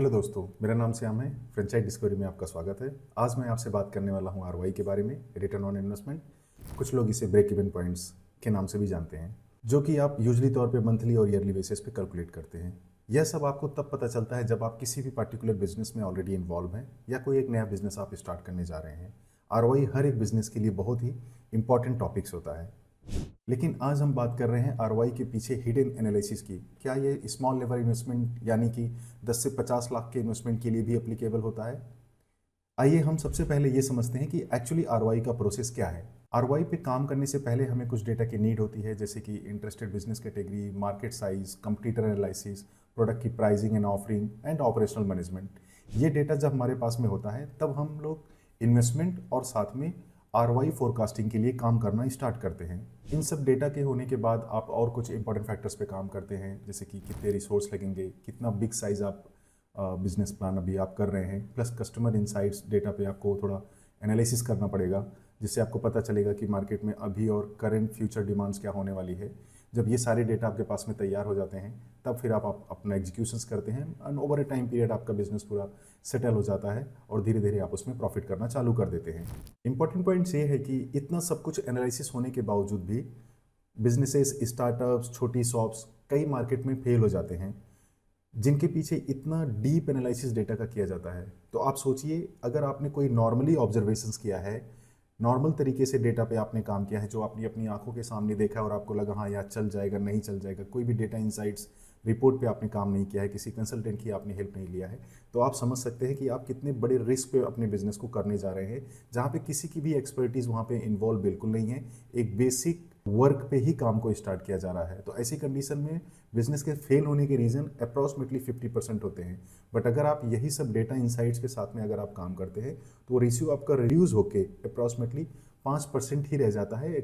Hello दोस्तों, मेरा नाम श्याम है। फ्रेंचाइज डिस्कवरी में आपका स्वागत है। आज मैं आपसे बात करने वाला हूँ आरओआई के बारे में, रिटर्न ऑन इन्वेस्टमेंट। कुछ लोग इसे ब्रेक इवन पॉइंट्स के नाम से भी जानते हैं, जो कि आप यूजली तौर पे मंथली और ईयरली बेसिस पे कैलकुलेट करते हैं। यह सब आपको तब पता चलता है जब आप किसी भी पर्टिकुलर बिजनेस में ऑलरेडी इन्वॉल्व हैं या कोई एक नया बिजनेस आप स्टार्ट करने जा रहे हैं। आरओआई हर एक बिजनेस के लिए बहुत ही इंपॉर्टेंट टॉपिक्स होता है। लेकिन आज हम बात कर रहे हैं आरओआई के पीछे हिडन एनालिसिस की। क्या ये स्मॉल लेवल इन्वेस्टमेंट यानी कि 10 से 50 लाख के इन्वेस्टमेंट के लिए भी एप्लीकेबल होता है? आइए हम सबसे पहले ये समझते हैं कि एक्चुअली आरओआई का प्रोसेस क्या है। आरओआई पे काम करने से पहले हमें कुछ डेटा की नीड होती है, जैसे कि interested business category, market size, competitor analysis, product की pricing and offering and operational management. ये डेटा जब हमारे पास में होता है तब हम लोग इन्वेस्टमेंट और साथ में आरओआई फोरकास्टिंग के लिए काम करना स्टार्ट करते हैं। इन सब डेटा के होने के बाद आप और कुछ इंपॉर्टेंट फैक्टर्स पे काम करते हैं, जैसे कि कितने रिसोर्स लगेंगे, कितना बिग साइज आप बिजनेस प्लान अभी आप कर रहे हैं, प्लस कस्टमर इनसाइट्स डेटा पे आपको थोड़ा एनालिसिस करना पड़ेगा, जिससे आपको पता चलेगा कि मार्केट में अभी और करंट फ्यूचर डिमांड्स क्या होने वाली है। जब ये सारे डेटा आपके पास में तैयार हो जाते हैं तब फिर आप अपना एग्जीक्यूशंस करते हैं and over A time period आपका बिजनेस पूरा सेटल हो जाता है और धीरे धीरे आप उसमें प्रॉफिट करना चालू कर देते हैं। इंपॉर्टेंट पॉइंट्स ये है कि इतना सब कुछ एनालिसिस होने के बावजूद भी बिजनेसेस, स्टार्टअप्स, छोटी शॉप्स कई मार्केट में फेल हो जाते हैं, जिनके पीछे इतना डीप एनालिसिस डेटा का किया जाता है। तो आप सोचिए, अगर आपने कोई नॉर्मली ऑब्जर्वेशंस किया है, नॉर्मल तरीके से डेटा पे आपने काम किया है, जो आपने अपनी आंखों के सामने देखा है और आपको लगा हाँ यार चल जाएगा, नहीं चल जाएगा, कोई भी डेटा इंसाइट्स रिपोर्ट पे आपने काम नहीं किया है, किसी कंसल्टेंट की आपने हेल्प नहीं लिया है, तो आप समझ सकते हैं कि आप कितने बड़े रिस्क पे अपने बिजनेस को करने जा रहे हैं, जहाँ पे किसी की भी एक्सपर्टीज़ वहाँ पे इन्वॉल्व बिल्कुल नहीं है। एक बेसिक वर्क पे ही काम को स्टार्ट किया जा रहा है। तो ऐसी कंडीशन में बिजनेस के फेल होने के रीज़न अप्रॉक्सीमेटली 50% होते हैं। बट अगर आप यही सब डेटा इंसाइट्स के साथ में अगर आप काम करते हैं तो वो रेशियो आपका रिड्यूस होके अप्रॉक्सीमेटली 5% ही रह जाता है।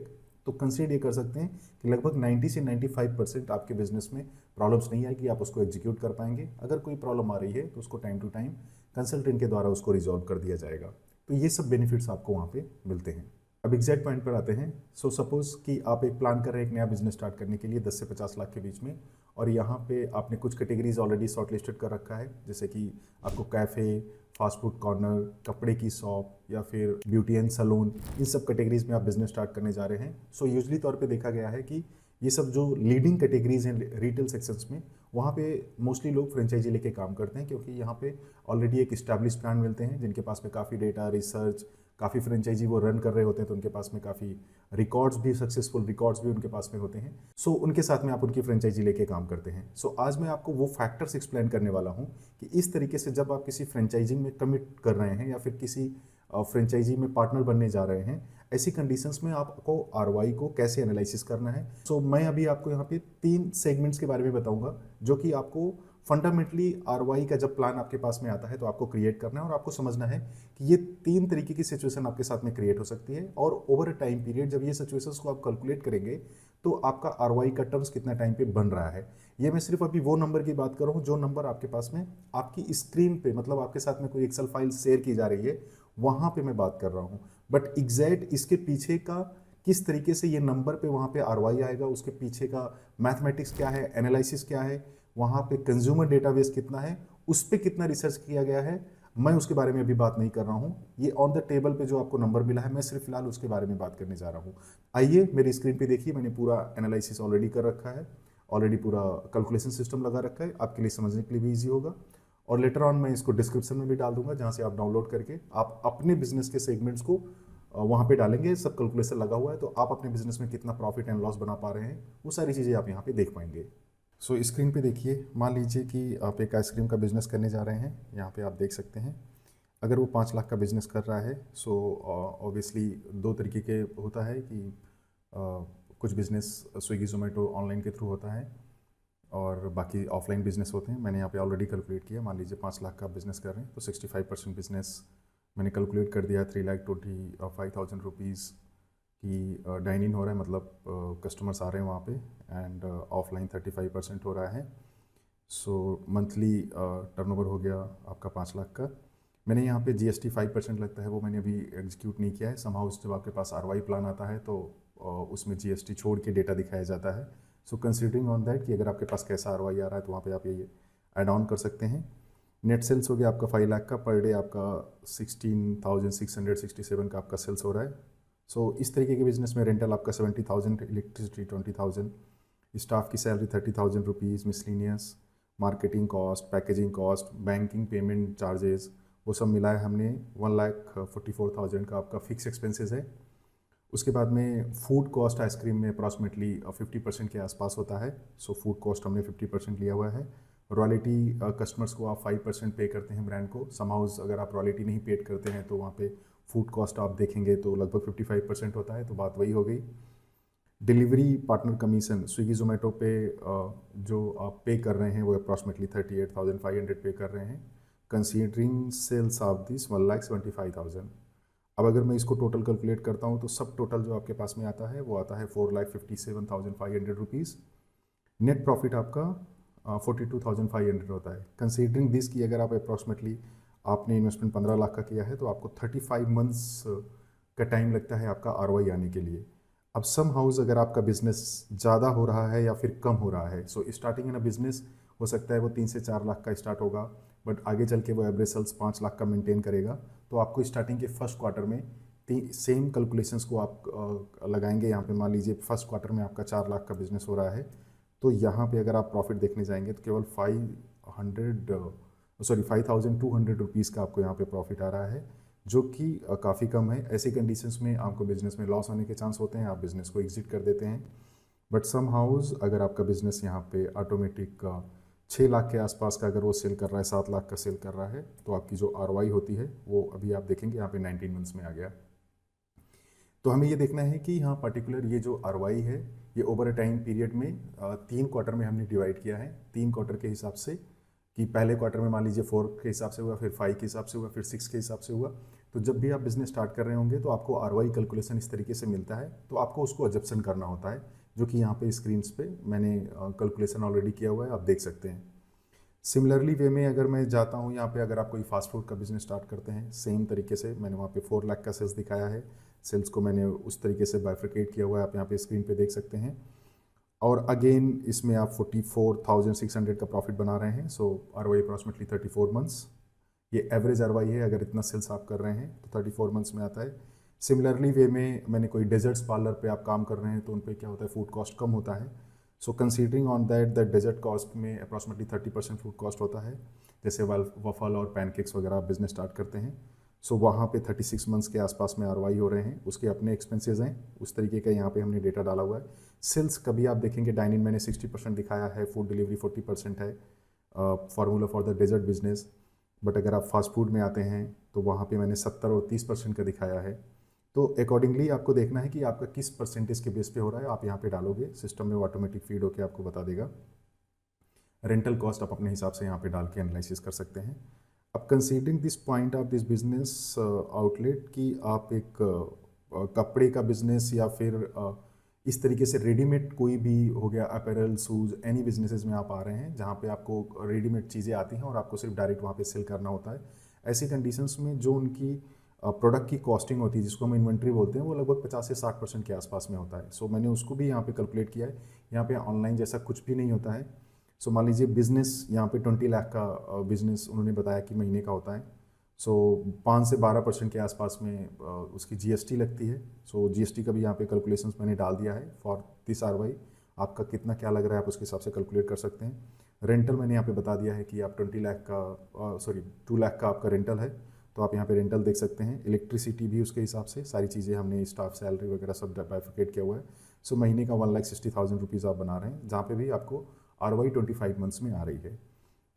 तो कंसीडर ये कर सकते हैं कि लगभग 90 से 95% आपके बिजनेस में प्रॉब्लम्स नहीं आएगी, आप उसको एग्जीक्यूट कर पाएंगे। अगर कोई प्रॉब्लम आ रही है तो उसको टाइम टू टाइम कंसल्टेंट के द्वारा उसको रिजॉल्व कर दिया जाएगा। तो ये सब बेनिफिट्स आपको वहाँ पे मिलते हैं। अब एग्जैक्ट पॉइंट पर आते हैं। सो सपोज कि आप एक प्लान कर रहे हैं एक नया बिजनेस स्टार्ट करने के लिए 10 से 50 लाख के बीच में, और यहाँ पे आपने कुछ कैटेगरीज ऑलरेडी शॉर्ट लिस्टेड कर रखा है, जैसे कि आपको कैफ़े, फास्ट फूड कॉर्नर, कपड़े की शॉप या फिर ब्यूटी एंड सैलून, इन सब कैटेगरीज में आप बिजनेस स्टार्ट करने जा रहे हैं। सो यूजली तौर पे देखा गया है कि ये सब जो लीडिंग कैटेगरीज हैं रिटेल सेक्शंस में, वहाँ पे मोस्टली लोग फ्रेंचाइजी लेके काम करते हैं, क्योंकि यहाँ पे ऑलरेडी एक इस्टेब्लिश ब्रांड मिलते हैं जिनके पास में काफ़ी डेटा, रिसर्च, काफ़ी फ्रेंचाइजी वो रन कर रहे होते हैं, तो उनके पास में काफ़ी रिकॉर्ड्स भी, सक्सेसफुल रिकॉर्ड्स भी उनके पास में होते हैं। सो उनके साथ में आप उनकी फ्रेंचाइजी लेके काम करते हैं। सो आज मैं आपको वो फैक्टर्स एक्सप्लेन करने वाला हूँ कि इस तरीके से जब आप किसी फ्रेंचाइजिंग में कमिट कर रहे हैं या फिर किसी फ्रेंचाइजी में पार्टनर बनने जा रहे हैं, ऐसी कंडीशंस में आपको आरओआई को कैसे एनालिसिस करना है। सो मैं अभी आपको यहाँ पे 3 सेगमेंट्स के बारे में बताऊंगा, जो कि आपको फंडामेंटली आरओआई का जब प्लान आपके पास में आता है तो आपको क्रिएट करना है, और आपको समझना है कि ये 3 तरीके की सिचुएशन आपके साथ में क्रिएट हो सकती है, और ओवर टाइम पीरियड जब ये सिचुएशंस को आप कैलकुलेट करेंगे तो आपका आरओआई का टर्म्स कितना टाइम पे बन रहा है। ये मैं सिर्फ अभी वो नंबर की बात कर रहा हूँ जो नंबर आपके पास में आपकी स्क्रीन पे, मतलब आपके साथ में कोई एक्सेल फाइल शेयर की जा रही है, वहाँ पे मैं बात कर रहा हूँ। बट एग्जैक्ट इसके पीछे का किस तरीके से ये नंबर पे वहाँ पे आरओआई आएगा, उसके पीछे का मैथमेटिक्स क्या है, एनालिसिस क्या है, वहाँ पे कंज्यूमर डेटाबेस कितना है, उस पर कितना रिसर्च किया गया है, मैं उसके बारे में अभी बात नहीं कर रहा हूँ। ये ऑन द टेबल पे जो आपको नंबर मिला है, मैं सिर्फ फिलहाल उसके बारे में बात करने जा रहा हूँ। आइए मेरी स्क्रीन पे देखिए, मैंने पूरा एनालिसिस ऑलरेडी कर रखा है, ऑलरेडी पूरा कैलकुलेशन सिस्टम लगा रखा है, आपके लिए समझने के लिए भी ईजी होगा। और लेटर ऑन मैं इसको डिस्क्रिप्शन में भी डाल दूंगा, जहाँ से आप डाउनलोड करके आप अपने बिजनेस के सेगमेंट्स को वहाँ पे डालेंगे। सब कैलकुलेशन लगा हुआ है, तो आप अपने बिजनेस में कितना प्रॉफिट एंड लॉस बना पा रहे हैं, वो सारी चीज़ें आप यहाँ पे देख पाएंगे। सो स्क्रीन पे देखिए, मान लीजिए कि आप एक आइसक्रीम का बिज़नेस करने जा रहे हैं। यहाँ पे आप देख सकते हैं, अगर वो 5 लाख का बिज़नेस कर रहा है, सो ऑब्वियसली 2 तरीके के होता है कि कुछ बिज़नेस स्विगी जोमेटो ऑनलाइन के थ्रू होता है और बाकी ऑफलाइन बिजनेस होते हैं। मैंने यहाँ पे ऑलरेडी कैलकुलेट किया, मान लीजिए 5 लाख का बिज़नेस कर रहे हैं तो 65% बिजनेस मैंने कैलकुलेट कर दिया, 3,25,000 रुपीज़ की डाइन इन हो रहा है, मतलब कस्टमर्स आ रहे हैं वहाँ पे, एंड ऑफलाइन 35% हो रहा है। सो मंथली टर्नओवर हो गया आपका 5 लाख का। मैंने यहाँ पे जीएसटी 5% लगता है, वो मैंने अभी एग्जीक्यूट नहीं किया है। समहाउ जब आपके पास आरवाई प्लान आता है तो उसमें जीएसटी छोड़ के डेटा दिखाया जाता है। सो कंसिडरिंग ऑन दैट कि अगर आपके पास कैसा आरवाई आ रहा है तो वहाँ पे आप ये ऐड ऑन कर सकते हैं। नेट सेल्स हो गया आपका 5 लाख का, पर डे आपका 16,667 का आपका सेल्स हो रहा है। सो इस तरीके के बिजनेस में रेंटल आपका 70,000, इलेक्ट्रिसिटी 20,000, स्टाफ की salary 30,000 rupees, miscellaneous, marketing cost, packaging cost, banking payment charges, वो सब मिलाए हमने 1,44,000 का आपका फिक्स एक्सपेंसेस है। उसके बाद में फूड कॉस्ट आइसक्रीम में अप्रॉक्सीमेटली 50% के आसपास होता है। सो फूड कॉस्ट हमने 50% लिया हुआ है। रॉयल्टी कस्टमर्स को आप 5% पे करते हैं ब्रांड को। समहाउस अगर आप रॉयल्टी नहीं पेड करते हैं तो वहाँ पे फूड कॉस्ट आप देखेंगे तो लगभग 55% होता है, तो बात वही हो गई। Delivery partner commission Swiggy Zomato पे जो आप पे कर रहे हैं वो अप्रॉक्सीमेटली 38,500 पे कर रहे हैं, कंसीडरिंग सेल्स ऑफ दिस 1,75,000। अब अगर मैं इसको टोटल कैलकुलेट करता हूँ तो सब टोटल जो आपके पास में आता है वो आता है 4,57,500 रुपीज़। नेट प्रॉफिट आपका 42,500 होता है। कंसीडरिंग दिस कि अगर आप अप्रॉक्सीमेटली आपने इन्वेस्टमेंट 15 लाख का किया है तो आपको 35 मंथ्स का टाइम लगता है आपका आरओआई आने के लिए। अब सम हाउस अगर आपका बिजनेस ज़्यादा हो रहा है या फिर कम हो रहा है, so starting in a business हो सकता है वो 3 से 4 लाख का स्टार्ट होगा, बट आगे चल के वो एवरेज सेल्स 5 लाख का मेंटेन करेगा, तो आपको स्टार्टिंग के फर्स्ट क्वार्टर में सेम कैलकुलेशंस को आप लगाएंगे। यहाँ पे मान लीजिए फर्स्ट क्वार्टर में आपका 4 लाख का बिजनेस हो रहा है, तो यहाँ पे अगर आप प्रॉफिट देखने जाएंगे तो केवल 5,200 रुपीज़ का आपको यहाँ पे प्रॉफिट आ रहा है, जो कि काफ़ी कम है। ऐसी कंडीशंस में आपको बिजनेस में लॉस होने के चांस होते हैं, आप बिजनेस को एग्जिट कर देते हैं। बट सम हाउस अगर आपका बिजनेस यहाँ पे ऑटोमेटिक 6 लाख के आसपास का अगर वो सेल कर रहा है, 7 लाख का सेल कर रहा है, तो आपकी जो आरओआई होती है वो अभी आप देखेंगे यहाँ पे 19 मंथ्स में आ गया। तो हमें ये देखना है कि यहाँ पर्टिकुलर ये जो आरओआई है ये ओवर अ टाइम पीरियड में 3 क्वार्टर में हमने डिवाइड किया है। 3 क्वार्टर के हिसाब से कि पहले क्वार्टर में मान लीजिए 4 के हिसाब से हुआ, फिर 5 के हिसाब से हुआ, फिर 6 के हिसाब से हुआ। तो जब भी आप बिजनेस स्टार्ट कर रहे होंगे तो आपको आरओआई कैलकुलेशन इस तरीके से मिलता है, तो आपको उसको एडजप्शन करना होता है, जो कि यहाँ पे स्क्रीन पे मैंने कैलकुलेशन ऑलरेडी किया हुआ है, आप देख सकते हैं। सिमिलरली वे में अगर मैं जाता हूँ यहाँ पे, अगर आप कोई फास्ट फूड का बिजनेस स्टार्ट करते हैं, सेम तरीके से मैंने वहाँ पे 4 लाख का सेल्स दिखाया है। सेल्स को मैंने उस तरीके से बाइफिकेट किया हुआ है, आप यहाँ पे स्क्रीन पे देख सकते हैं। और अगेन इसमें आप 44,600 का प्रॉफिट बना रहे हैं। सो आरओआई अप्रॉक्सीमेटली 34 मंथ्स, ये एवरेज आरओआई है। अगर इतना सेल्स आप कर रहे हैं तो 34 मंथ्स में आता है। सिमिलरली वे में मैंने कोई डेजर्ट्स पार्लर पे आप काम कर रहे हैं तो उन पे क्या होता है, फूड कॉस्ट कम होता है। So considering on that the desert cost में अप्रॉक्सीमेटली 30% फूड कॉस्ट होता है। जैसे वफल और पैनकेक्स वगैरह आप बिजनेस स्टार्ट करते हैं, सो वहाँ पे 36 मंथ्स के आसपास में आरओआई हो रहे हैं, उसके अपने एक्सपेंसेस हैं, उस तरीके का यहाँ पे हमने डेटा डाला हुआ है। सेल्स कभी आप देखेंगे डाइनिंग मैंने 60% दिखाया है, फूड डिलीवरी 40% है, formula for the dessert business. But अगर आप फास्ट फूड में आते हैं तो वहाँ पे मैंने 70 और 30% का दिखाया है। तो अकॉर्डिंगली आपको देखना है कि आपका किस परसेंटेज के बेस पे हो रहा है, आप यहाँ पे डालोगे, सिस्टम में ऑटोमेटिक फीड होकर आपको बता देगा। रेंटल कॉस्ट आप अपने हिसाब से यहाँ पे डाल के एनालिसिस कर सकते हैं। अब considering this point of this business outlet कि आप एक कपड़े का बिजनेस या फिर इस तरीके से रेडीमेड कोई भी हो गया, अपैरल, शूज़, एनी बिजनेसेस में आप आ रहे हैं जहाँ पे आपको रेडीमेड चीज़ें आती हैं और आपको सिर्फ डायरेक्ट वहाँ पे सेल करना होता है। ऐसी कंडीशंस में जो उनकी प्रोडक्ट की कॉस्टिंग होती है, जिसको हम इन्वेंट्री बोलते हैं, वो लगभग 50 से 60% के आसपास में होता है। सो मैंने उसको भी यहाँ पे कैलकुलेट किया है। यहाँ पे ऑनलाइन जैसा कुछ भी नहीं होता है। सो मान लीजिए बिजनेस यहाँ पे 20 लाख का बिजनेस उन्होंने बताया कि महीने का होता है। सो 5 से 12% के आसपास में उसकी जीएसटी लगती है। सो जीएसटी का भी यहाँ पे कैलकुलेशंस मैंने डाल दिया है फॉर दिस आरओआई। आपका कितना क्या लग रहा है आप उसके हिसाब से कैलकुलेट कर सकते हैं। रेंटल मैंने यहाँ पे बता दिया है कि आप 2 लाख का आपका रेंटल है, तो आप यहाँ पे रेंटल देख सकते हैं। इलेक्ट्रिसिटी भी उसके हिसाब से, सारी चीज़ें हमने स्टाफ सैलरी वगैरह सब बाइफिकेट किया हुआ है। सो महीने का 1,60,000 रुपीज़ आप बना रहे हैं, जहाँ पे भी आपको आरओआई 25 मंथ्स में आ रही है।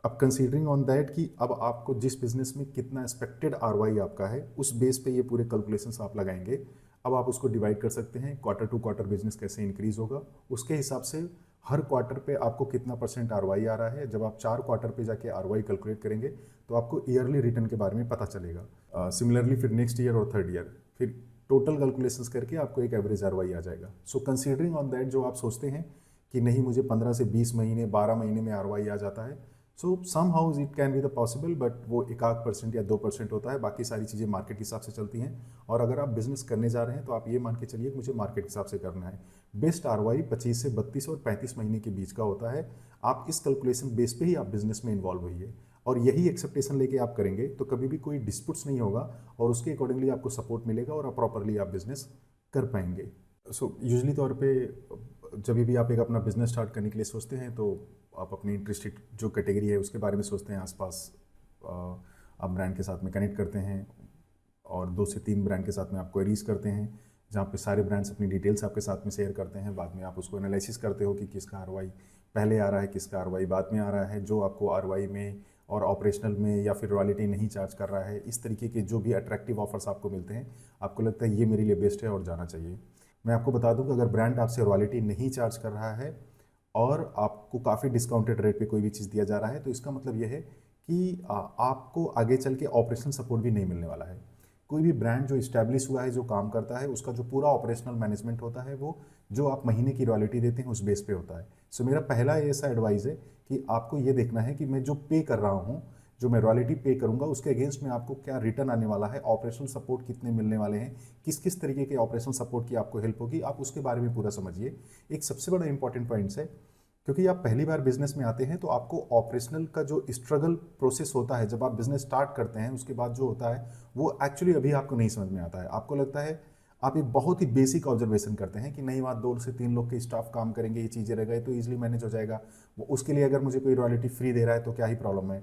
अब कंसीडरिंग ऑन दैट कि अब आपको जिस बिजनेस में कितना एक्सपेक्टेड आरओआई आपका है, उस बेस पे ये पूरे कैलकुलेशंस आप लगाएंगे। अब आप उसको डिवाइड कर सकते हैं, क्वार्टर टू क्वार्टर बिजनेस कैसे इंक्रीज होगा, उसके हिसाब से हर क्वार्टर पे आपको कितना परसेंट आरओआई आ रहा है। जब आप 4 क्वार्टर पे जाके आरओआई कैलकुलेट करेंगे तो आपको ईयरली रिटर्न के बारे में पता चलेगा। सिमिलरली फिर नेक्स्ट ईयर और थर्ड ईयर, फिर टोटल कैलकुलेशंस करके आपको एक एवरेज आरओआई आ जाएगा। सो कंसीडरिंग ऑन दैट जो आप सोचते हैं कि नहीं मुझे 15 से 20 महीने 12 महीने में आरओआई आ जाता है, so some house it can be the possible, but वो 1% या 2% होता है। बाकी सारी चीज़ें मार्केट के हिसाब से चलती हैं। और अगर आप बिजनेस करने जा रहे हैं तो आप ये मान के चलिए कि मुझे मार्केट के हिसाब से करना है। बेस्ट आरओआई 25 से 32 और 35 महीने के बीच का होता है। आप इस कैलकुलेशन बेस पे ही आप बिजनेस में इन्वॉल्व होइए और यही एक्सेप्टेशन लेके आप करेंगे तो कभी भी कोई डिस्प्यूट्स नहीं होगा और उसके अकॉर्डिंगली आपको सपोर्ट मिलेगा और आप प्रॉपरली आप बिजनेस कर पाएंगे। सो यूजली तौर पे जब भी आप एक अपना बिजनेस स्टार्ट करने के लिए सोचते हैं तो आप अपनी इंटरेस्टेड जो कैटेगरी है उसके बारे में सोचते हैं, आसपास आप ब्रांड के साथ में कनेक्ट करते हैं और 2 से 3 ब्रांड के साथ में आप क्वेरीज करते हैं जहाँ पे सारे ब्रांड्स अपनी डिटेल्स आपके साथ में शेयर करते हैं। बाद में आप उसको एनालिसिस करते हो कि किसका आरओआई पहले आ रहा है, किसका आरओआई बाद में आ रहा है, जो आपको आरओआई में और ऑपरेशनल में या फिर रॉयल्टी नहीं चार्ज कर रहा है। इस तरीके के जो भी अट्रैक्टिव ऑफर्स आपको मिलते हैं, आपको लगता है ये मेरे लिए बेस्ट है और जाना चाहिए। मैं आपको बता दूं कि अगर ब्रांड आपसे रॉयल्टी नहीं चार्ज कर रहा है और आपको काफ़ी डिस्काउंटेड रेट पे कोई भी चीज़ दिया जा रहा है तो इसका मतलब यह है कि आपको आगे चल के ऑपरेशनल सपोर्ट भी नहीं मिलने वाला है। कोई भी ब्रांड जो इस्टेब्लिश हुआ है, जो काम करता है, उसका जो पूरा ऑपरेशनल मैनेजमेंट होता है वो जो आप महीने की रॉयल्टी देते हैं उस बेस पे होता है। सो मेरा पहला ऐसा एडवाइस है कि आपको ये देखना है कि मैं जो पे कर रहा हूँ, जो मैं रॉयल्टी पे करूंगा उसके अगेंस्ट में आपको क्या रिटर्न आने वाला है, ऑपरेशनल सपोर्ट कितने मिलने वाले हैं, किस किस तरीके के ऑपरेशनल सपोर्ट की आपको हेल्प होगी, आप उसके बारे में पूरा समझिए। एक सबसे बड़ा इंपॉर्टेंट पॉइंट्स है, क्योंकि आप पहली बार बिजनेस में आते हैं तो आपको ऑपरेशनल का जो स्ट्रगल प्रोसेस होता है जब आप बिजनेस स्टार्ट करते हैं उसके बाद जो होता है वो एक्चुअली अभी आपको नहीं समझ में आता है। आपको लगता है आप एक बहुत ही बेसिक ऑब्जर्वेशन करते हैं कि नहीं, वहाँ 2 से 3 लोग के स्टाफ काम करेंगे, ये चीज़ें रह गए तो ईजिली मैनेज हो जाएगा। वो उसके लिए अगर मुझे कोई रॉयल्टी फ्री दे रहा है तो क्या ही प्रॉब्लम है,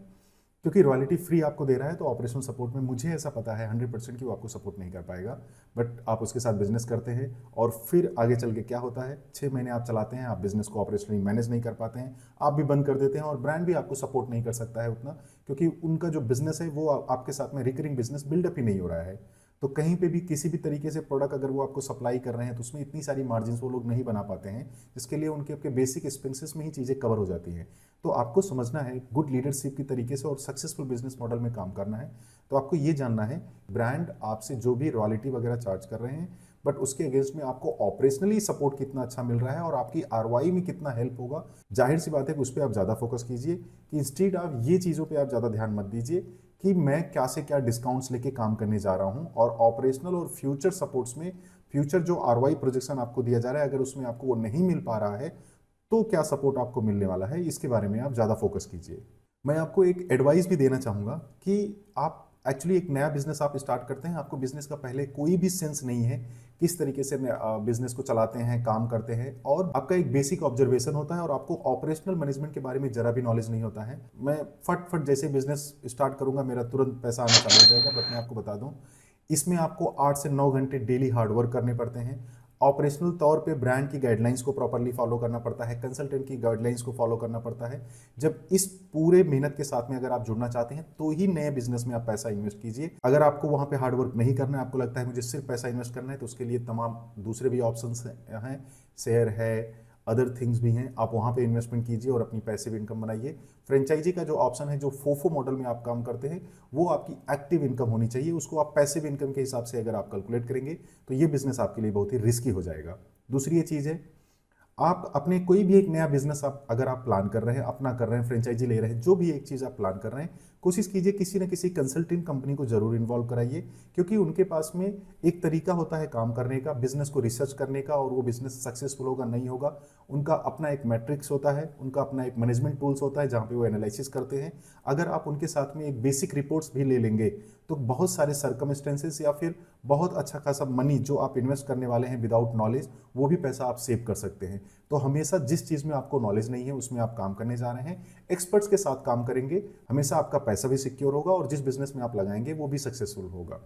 क्योंकि रॉयल्टी फ्री आपको दे रहा है तो ऑपरेशनल सपोर्ट में मुझे ऐसा पता है 100% कि वो आपको सपोर्ट नहीं कर पाएगा। बट आप उसके साथ बिजनेस करते हैं और फिर आगे चल के क्या होता है, 6 महीने आप चलाते हैं, आप बिजनेस को ऑपरेशनली मैनेज नहीं कर पाते हैं, आप भी बंद कर देते हैं और ब्रांड भी आपको सपोर्ट नहीं कर सकता है उतना, क्योंकि उनका जो बिजनेस है वो आपके साथ में रिकरिंग बिजनेस बिल्डअप ही नहीं हो रहा है। तो कहीं पे भी किसी भी तरीके से प्रोडक्ट अगर वो आपको सप्लाई कर रहे हैं तो उसमें इतनी सारी मार्जिन वो लोग नहीं बना पाते हैं जिसके लिए उनके आपके बेसिक एक्सपेंसेस में ही चीज़ें कवर हो जाती हैं। तो आपको समझना है गुड लीडरशिप की तरीके से और सक्सेसफुल बिजनेस मॉडल में काम करना है तो आपको ये जानना है ब्रांड आपसे जो भी रॉयल्टी वगैरह चार्ज कर रहे हैं बट उसके अगेंस्ट में आपको ऑपरेशनली सपोर्ट कितना अच्छा मिल रहा है और आपकी आरओआई में कितना हेल्प होगा। जाहिर सी बात है कि उस पर आप ज़्यादा फोकस कीजिए कि इंस्टीड आप ये चीज़ों पे आप ज़्यादा ध्यान मत दीजिए कि मैं क्या से क्या डिस्काउंट्स लेके काम करने जा रहा हूँ और ऑपरेशनल और फ्यूचर सपोर्ट्स में फ्यूचर जो आरओआई प्रोजेक्शन आपको दिया जा रहा है अगर उसमें आपको वो नहीं मिल पा रहा है तो क्या सपोर्ट आपको मिलने वाला है, इसके बारे में आप ज़्यादा फोकस कीजिए। मैं आपको एक एडवाइस भी देना चाहूँगा कि आप एक्चुअली एक नया बिजनेस आप स्टार्ट करते हैं, आपको बिजनेस का पहले कोई भी सेंस नहीं है, किस तरीके से बिजनेस को चलाते हैं, काम करते हैं और आपका एक बेसिक ऑब्जर्वेशन होता है और आपको ऑपरेशनल मैनेजमेंट के बारे में जरा भी नॉलेज नहीं होता है। मैं फट जैसे बिजनेस स्टार्ट करूंगा मेरा तुरंत पैसा आना चालू हो जाएगा, बट मैं आपको बता दूं इसमें आपको 8 से 9 घंटे डेली हार्डवर्क करने पड़ते हैं। ऑपरेशनल तौर पे ब्रांड की गाइडलाइंस को प्रॉपर्ली फॉलो करना पड़ता है, कंसल्टेंट की गाइडलाइंस को फॉलो करना पड़ता है। जब इस पूरे मेहनत के साथ में अगर आप जुड़ना चाहते हैं तो ही नए बिजनेस में आप पैसा इन्वेस्ट कीजिए। अगर आपको वहां पे हार्डवर्क नहीं करना है, आपको लगता है मुझे सिर्फ पैसा इन्वेस्ट करना है, तो उसके लिए तमाम दूसरे भी ऑप्शंस हैं, शेयर है, अदर थिंग्स भी हैं, आप वहाँ पे इन्वेस्टमेंट कीजिए और अपनी पैसिव इनकम बनाइए। फ्रेंचाइजी का जो ऑप्शन है, जो फोफो मॉडल में आप काम करते हैं, वो आपकी एक्टिव इनकम होनी चाहिए, उसको आप पैसिव इनकम के हिसाब से अगर आप कैलकुलेट करेंगे तो ये बिजनेस आपके लिए बहुत ही रिस्की हो जाएगा। दूसरी ये चीज़ है, आप अपने कोई भी एक नया बिजनेस आप अगर आप प्लान कर रहे हैं, अपना कर रहे हैं, फ्रेंचाइजी ले रहे हैं, जो भी एक चीज़ आप प्लान कर रहे हैं, कोशिश कीजिए किसी न किसी कंसल्टिंग कंपनी को जरूर इन्वॉल्व कराइए, क्योंकि उनके पास में एक तरीका होता है काम करने का, बिजनेस को रिसर्च करने का, और वो बिजनेस सक्सेसफुल होगा नहीं होगा उनका अपना एक मैट्रिक्स होता है, उनका अपना एक मैनेजमेंट टूल्स होता है जहाँ पे वो एनालिसिस करते हैं। अगर आप उनके साथ में एक बेसिक रिपोर्ट्स भी ले लेंगे तो बहुत सारे सर्कमस्टेंसेस या फिर बहुत अच्छा खासा मनी जो आप इन्वेस्ट करने वाले हैं विदाउट नॉलेज, वो भी पैसा आप सेव कर सकते हैं। तो हमेशा जिस चीज़ में आपको नॉलेज नहीं है उसमें आप काम करने जा रहे हैं, एक्सपर्ट्स के साथ काम करेंगे, हमेशा आपका पैसा भी सिक्योर होगा और जिस बिजनेस में आप लगाएंगे वो भी सक्सेसफुल होगा।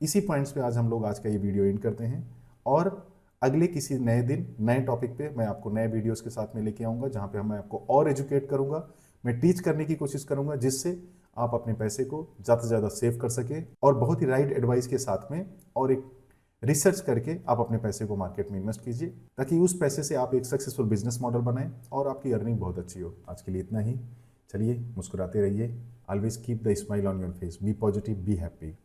इसी पॉइंट्स पे आज हम लोग आज का ये वीडियो एंड करते हैं और अगले किसी नए दिन नए टॉपिक पे मैं आपको नए वीडियोस के साथ में लेके आऊँगा, जहाँ पे मैं आपको और एजुकेट करूँगा, मैं टीच करने की कोशिश करूँगा जिससे आप अपने पैसे को ज़्यादा से ज़्यादा सेव कर सके और बहुत ही राइट एडवाइस के साथ में और एक रिसर्च करके आप अपने पैसे को मार्केट में इन्वेस्ट कीजिए, ताकि उस पैसे से आप एक सक्सेसफुल बिजनेस मॉडल बनाएं और आपकी अर्निंग बहुत अच्छी हो। आज के लिए इतना ही, चलिए मुस्कुराते रहिए, always keep the smile on your face, be positive, be happy.